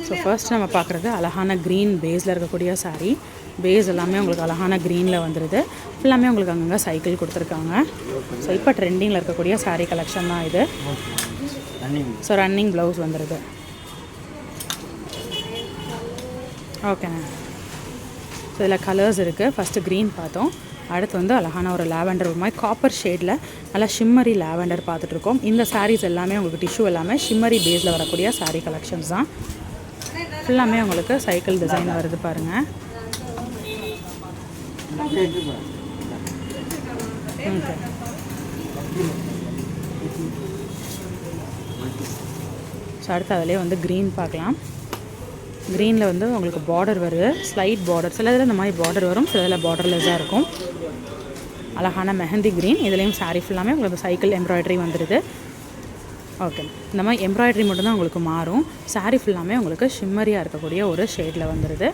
So first நம்ம பார்க்குறது அழகான க்ரீன் பேஸில் இருக்கக்கூடிய சாரீ. பேஸ் எல்லாமே உங்களுக்கு அழகான க்ரீனில் வந்துடுது. ஃபுல்லாமே உங்களுக்கு அங்கங்கே சைக்கிள் கொடுத்துருக்காங்க. ஸோ இப்போ ட்ரெண்டிங்கில் இருக்கக்கூடிய சாரீ கலெக்ஷன் தான் இது. ஸோ ரன்னிங் ப்ளவுஸ் வந்துடுது. ஓகேண்ணா. ஸோ இதில் கலர்ஸ் இருக்குது. ஃபஸ்ட்டு க்ரீன் பார்த்தோம். அடுத்து வந்து அழகான ஒரு லாவெண்டர், ஒரு மாதிரி காப்பர் ஷேடில் நல்லா ஷிம்மரி லாவெண்டர் பார்த்துட்ருக்கோம். இந்த சாரீஸ் எல்லாமே உங்களுக்கு டிஷ்யூ எல்லாமே ஷிம்மரி பேஸில் வரக்கூடிய சாரீ கலெக்ஷன்ஸ் தான். ஃபுல்லாமே உங்களுக்கு சைக்கிள் டிசைன் வருது பாருங்கள். ஓகே. ஸோ அடுத்து அதிலே வந்து க்ரீன் பார்க்கலாம். க்ரீனில் வந்து உங்களுக்கு பார்டர் வருது, ஸ்லைட் பார்டர். சில இதில் இந்த மாதிரி பார்டர் வரும், சில இதில் பார்டர்லெஸ்ஸாக இருக்கும். அழகான மெஹந்தி க்ரீன். இதுலேயும் சாரீ ஃபுல்லாமே உங்களுக்கு சைக்கிள் எம்ப்ராய்டரி வந்துடுது. ஓகே. இந்த மாதிரி எம்ப்ராய்டரி மட்டும்தான் உங்களுக்கு மாறும். சாரீ ஃபுல்லாமே உங்களுக்கு ஷிம்மரியாக இருக்கக்கூடிய ஒரு ஷேடில் வந்துடுது.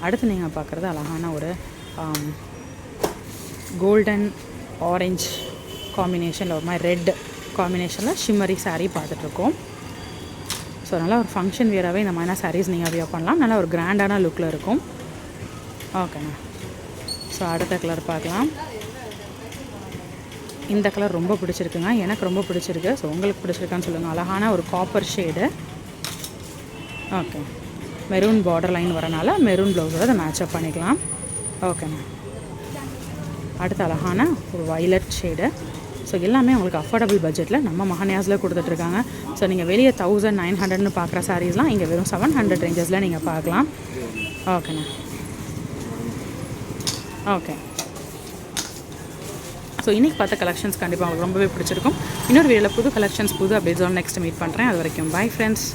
அடுத்து நீங்கள் பார்க்குறது அழகான ஒரு கோல்டன் ஆரஞ்ச் காம்பினேஷனில், ஒரு மாதிரி ரெட் காம்பினேஷனில் ஷிம்மரி சாரீ பார்த்துட்ருக்கோம். ஸோ நல்லா ஒரு ஃபங்க்ஷன் வியராகவே இந்த மாதிரியான சாரீஸ் நீங்கள் வியர் பண்ணலாம். நல்லா ஒரு கிராண்டான லுக்கில் இருக்கும். ஓகேண்ணா. ஸோ அடுத்த கலர் பார்க்கலாம். இந்த கலர் ரொம்ப பிடிச்சிருக்குங்க, எனக்கு ரொம்ப பிடிச்சிருக்கு. ஸோ உங்களுக்கு பிடிச்சிருக்கான்னு சொல்லுங்கள். அழகான ஒரு copper shade. Okay. Maroon border line வரனால மெரூன் ப்ளவுஸோட அதை மேட்சப் பண்ணிக்கலாம். ஓகேண்ணா. அடுத்து அழகான ஒரு வயலட் ஷேடு. ஸோ எல்லாமே உங்களுக்கு அஃபோர்டபுள் பட்ஜெட்டில் நம்ம மஹன்யாஸில் கொடுத்துட்ருக்காங்க. ஸோ நீங்கள் வெளியே 1900 பார்க்குற சாரீஸ்லாம் இங்கே வெறும் 700 ரேஞ்சஸில் நீங்கள் பார்க்கலாம். ஓகேண்ணா. ஓகே. ஸோ இன்றைக்கி பார்த்த கலெக்ஷன்ஸ் கண்டிப்பாக உங்களுக்கு ரொம்பவே பிடிச்சிருக்கும். இன்னொரு வீடியோவில் புது கலெக்ஷன்ஸ், புது அப்டேட்ஸோட நெக்ஸ்ட் மீட் பண்ணுறேன். அது வரைக்கும் பாய் ஃப்ரெண்ட்ஸ்.